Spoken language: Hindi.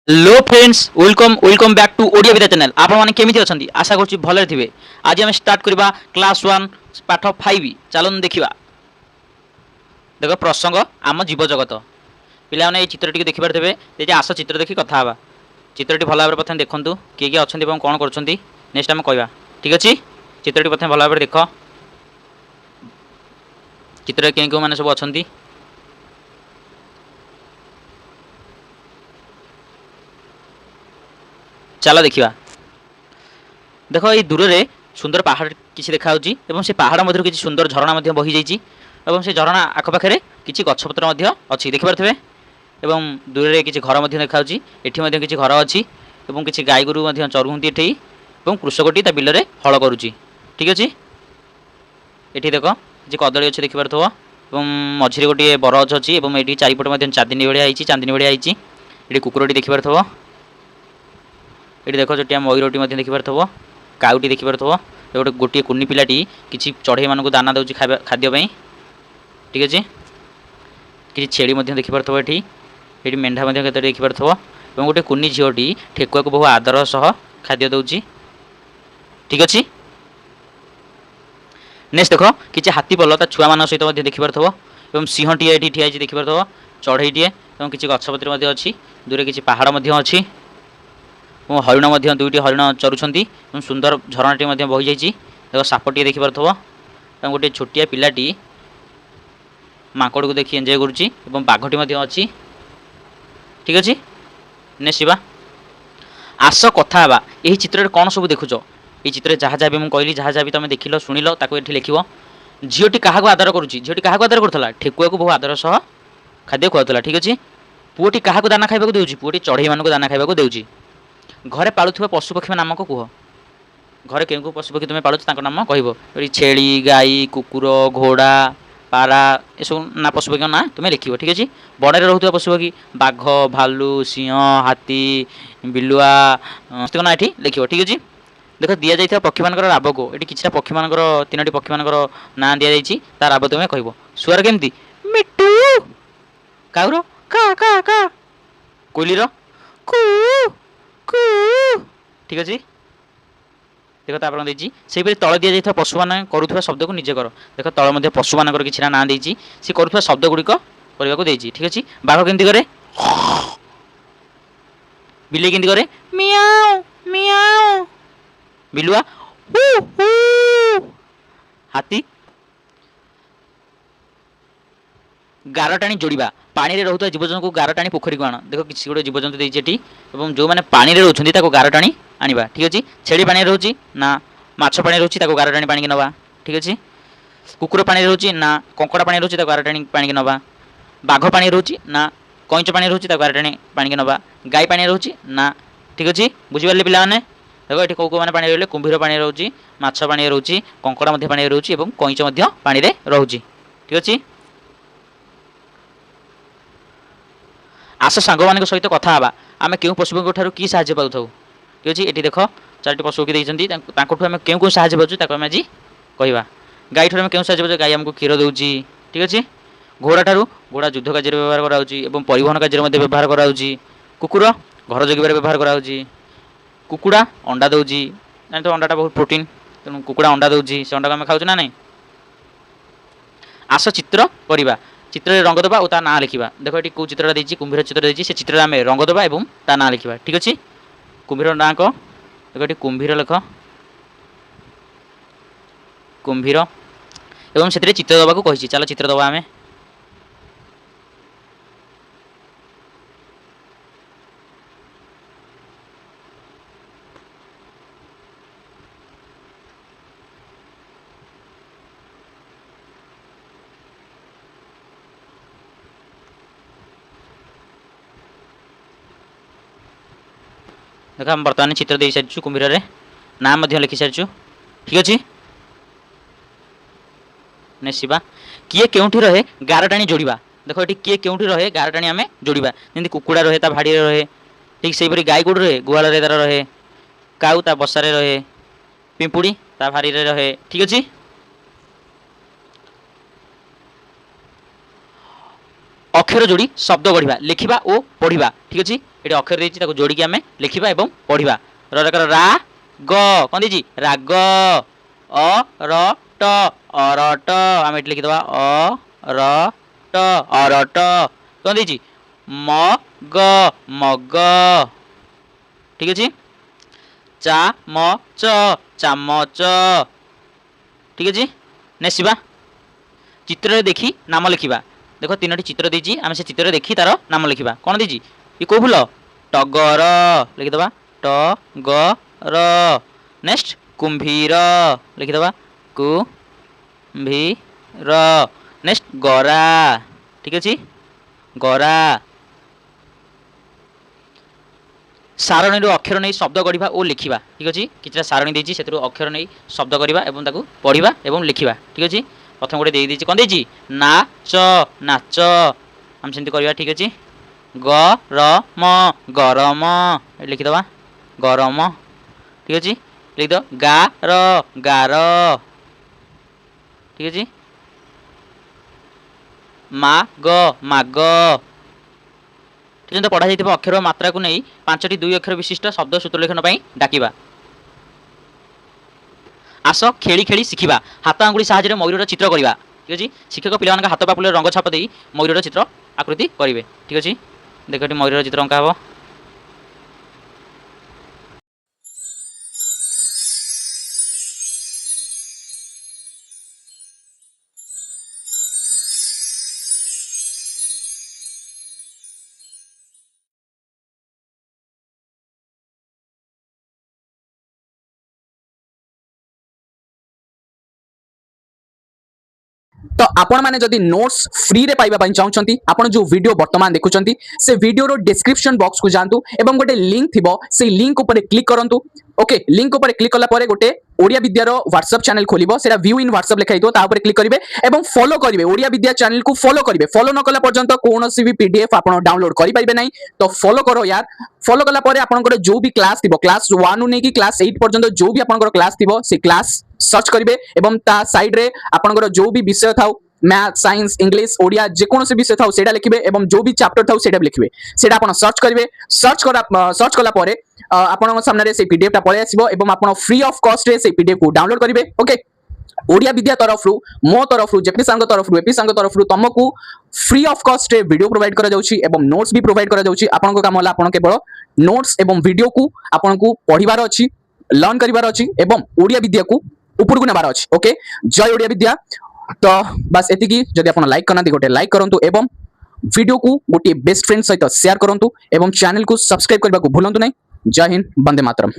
Hello friends welcome back to Odia Vidya channel. आपण माने केमिति अछंती आशा करछि भले थिबे। आज हम स्टार्ट करबा क्लास 1 पाठ 5 चलन देखिबा। देखो प्रसंग आम जीव जगत पिला माने ए चित्रटी देखि परथबे जे आस चित्र देखि कथा हवा। चित्रटी भल भाबरे प्रथम देखंतु के के अछंती एवं कोन करछंती नेक्स्ट हम कहबा। ठीक अछि चित्रटी प्रथम भल भाबरे देखो। चित्र के माने सब अछंती चलो देखिबा। देखो ये दूर रे सुंदर पहाड़ किसी देखा एवं से पहाड़ मध्य किसी सुंदर झरणा मध्य बही जाइए एवं से झरणा आखपाखे किसी गछपत्र अच्छी देखिपे एवं दूर रे किसी घर देखा एठी किसी घर अच्छी एवं किसी गाई गोरु चरुंती एठी एवं कृषकटी ता बिल रे हल करुची। ठीक अच्छे ये देख किसी कदली अच्छे देखिपे एवं मझे गोटे बरगछ अच्छी और ये चारिपटे चांदनी भाया चांदनी भाया ये कुकुरटी देखिपे ये देख जो मयूरटी देखिपार काउटी देखिपार गोटे गोटे कुनी पिलाटी किसी चढ़ई मानक दाना दूसरी खाद्यपाई। ठीक अच्छे किसी छेड़ी देखिपार ये मेढ़ा देखिपार और गोटे कुनी झीटी ठेकुआ को बहु आदर सह खाद्य दूसरी। ठीक अच्छे नेक्स्ट देख किसी हाथी पल ता छुआ मान सहित देखिपार और सिंहटी ये ठिया देखिपार चढ़ईटे और किसी गछपत्र अच्छी दूर किसी पहाड़ अच्छी और हरिण दुईटी हरिण चरुंच सुंदर झरणाटी बही जाइए। देख सापटी देखिपार गोटे छोटिया पिलाटी माकड़ को देखी एंजय करुच्ची बाघटी अच्छी। ठीक अच्छे नेक्स्ट शिवा आस कथा हवा। यही चित्र कौन सब देखुच ये चित्र जहाँ जहाँ भी मुझे कहली जहाँ जहाँ भी तुम देखिल शुणिल ताको ये लिख झीटी क्या आदर करुच्ची झीटी क्या आदर करूला ठेकुआ को बहु आदर सह खाद्य खुआला। ठीक अच्छे पुओटी क्या दाना खाइबा देउची पुओटी चढ़ई मानक दाना खाइबा देउची। घरे पालुवा पशुपक्षी नाम को कह घरे केउ पशुपक्षी तुम पालुच नाम कह छेली गाई कुकुर घोड़ा पारा ये सब ना पशुपक्षी ना तुम लिख। ठीक अच्छे बड़े रोकवा पशुपक्षी बाघ भालू सिंह हाथी बिलुआ ना ये लिख। ठीक अच्छे देख दि जा पक्षी मान राब को ये किसी पक्षी मान तीनो पक्षी मान ना दि जाइए तार राब तुम्हें कह। शुआर केमती मिट्टू काउर का का का कोइलीर कू कू। ठीक अच्छे देख तो आपड़ी से तल दि जाइए पशु मान करुवा शब्द को निजे कर देख तल पशु मान किसी ना देती सी करुवा शब्द गुड़िक करने को देती। ठीक अच्छे बाघ केमती करे बिले केमती करे मियाओ मियाओ बिलुआ हू हू हाथी गार टाणी जोड़ा पानी रोकता जीवजंतु को गार टाणी पोखरी को आण। देख किसी गोटे जीवजंतु देती जो मैंने पानी रोचे गार टाणी आनिबा। ठीक अच्छे छेड़ी पानी रोचे ना माछ पानी रोचे गार टाणी पानी नवा। ठीक अच्छे कुकुर पानी रोचे ना कंकड़ा पानी रोचे गार टाणी पानी नवा। बाघ पानी रोचे ना कईच पानी रोचे गार टाणी पानी नवा। गाई पानी रोचे ना। ठीक अच्छे बुझीपारे पिलाने देख ये कौ मैंने पानी रही कुंभीर पानी रोचे माछ पानी रोचे कंकड़ा पानी रोचे और कईच पानी रोचे। ठीक अच्छे आस सांग मान सहित कथा हाँ आम क्यों पशुपक्षी ठार कि साहय पाऊ। ठीक अच्छे ये देख चारोटी पशुपक्षी देखते आम क्यों क्यों साहय पाचु आम आज कहवा। गाई ठार क्यों साहय पाचु गाई आमको क्षीर दूसरी। ठीक अच्छे घोड़ा ठार घोड़ा युद्ध कार्य व्यवहार कर परिवहन कार्य व्यवहार कर कुकुर घर जगह व्यवहार कर कुकुड़ा अंडा दूसरी जानी तो अंडाटा बहुत प्रोटीन तेणु कुकुड़ा अंडा दूसरी से अंडा को आम खाऊ ना नहीं। आस चित्र करवा चित्र रंग दबा और ता ना लिखा। देख ये कौ चित्रटा देती कुंभीर चित्र देती से चित्र आम रंग दबा और ता ना लिखा। ठीक अच्छे कुंभीर ना कह देख ये कुंभीर लेख कुंभीर एवं से चित्र दबा को कही चलो चित्र दबा आम। देख आम बर्तमान चित्र दे सारी कुंभीर नाम लिखि सारी। ठीक अच्छे ने शिवा किए केउठी रहे गार टाणी जोड़ा। देख ये किए केउठी रहे गार टाणी आम जोड़ा जमी कुकुड़ा रहे ता भाड़ी रहे। ठीक से गाई गोड़ रहे गुहाल तार रहे काऊ ता बसारे रहे पिंपुड़ी ता भारी रहे। ठीक अच्छे अक्षर जोड़ी शब्द गढ़ा लिखा और पढ़ा। ठीक अच्छे ये अक्षर देती जोड़ी आम लिखा और पढ़ा रकार रा ग कौन दीजिए राग अ र ट अरट आम ये लिखिद अरट अरट कौन दीजिए म ग मग ठीक अच्छे चामच चामच ठीक अच्छे नेसिबा चित्र देखी नाम लिखा देख तीनो चित्र देती आम से चित्र देखी तार नाम लिखा कौन दीजिए ये कौ फुल टगर लिखिद टगर नेक्स्ट कुंभीर लिखिद कुंभीर नेक्स्ट गरा ठीक अच्छे गरा सारणी अक्षर नहीं शब्द गढ़ा और लिखा ठीक अच्छे कि सारणी देती से अक्षर नहीं शब्द करवा पढ़ा और लिखा ठीक अच्छे प्रथम गोटे दे कौन देती नाच नाच आम सेमती करवा ठीक अच्छे गरम गरम लिखिद गरम ठीक अच्छे लिखिद गार गार ठीक अच्छे माग माग ठीक पढ़ा जाइए अक्षर मात्रा को नहीं 5टी 2 अक्षर विशिष्ट शब्द सूत्रलेखन डाकिबा आस खेली खेली शिखा हाथ आंगुली साहाय्य मयूर चित्र करवा ठीक अच्छे शिक्षक पिला हाथ पापुल रंग छाप दे मयूर चित्र आकृति करेंगे ठीक अच्छे देख मयूर चित्र अंका हम तो आपण माने जदि नोट्स फ्री रे पाइबा पई चाहउछंती आपण जो वीडियो वर्तमान देखुछंती से वीडियो रो डिस्क्रिप्शन बॉक्स को जानतु एवं गोटे लिंक थिबो से लिंक ऊपर क्लिक करंतु ओके लिंक ऊपर क्लिक कला परे गोटे ओडिया विद्यार व्हाट्सएप चैनल खोलिबो सेटा व्यू इन व्हाट्सएप लिखाई तो ता ऊपर क्लिक करिवे एवं फॉलो करिवे ओडिया विद्या चैनल को फॉलो करिवे फॉलो न कला पर्यंत कोनोसी भी पीडीएफ आपण डाउनलोड करि पाइबे नै तो फॉलो करो यार फॉलो कला परे आपण जो भी क्लास थिबो क्लास 1 नु नै कि क्लास 8 पर्यंत जो भी आपण क्लास थिबो से क्लास सर्च करिवे एवं ता साइड रे आपण जो भी विषय थाउ मैथ साइंस इंग्लिश ओडिया जेकोसी विषय था सेटा लिखिबे एवं जो भी चैप्टर था सेटा लिखिबे सेटा आपण सर्च करिवे सर्च कला परे आपण सामने से पीडीएफ ता पळे आसीबो एवं आपण फ्री ऑफ कॉस्ट रे से पीडीएफ को डाउनलोड करिवे ओके ओडिया विद्या तरफ मो तरफ जेपी सांग तरफ एपी सांग तरफ तुमको फ्री ऑफ कॉस्ट रे वीडियो प्रोवाइड करा जाउची एवं नोट्स भी प्रोवाइड करा जाउची आपण को काम होला आपण केवल नोट्स एवं वीडियो को आपण को पढिबार अछि लर्न करिबार अछि एवं ओडिया विद्या को ऊपर को नेबार अछि ओके जय ओडिया विद्या तो बस एतिकी जदि आपण लाइक करना गोटे लाइक करंतु एवं वीडियो को गोटे बेस्ट फ्रेंड सहित शेयर करंतु एवं चैनल को सब्सक्राइब करबा को भूलंतु नै जय हिंद वंदे मातरम।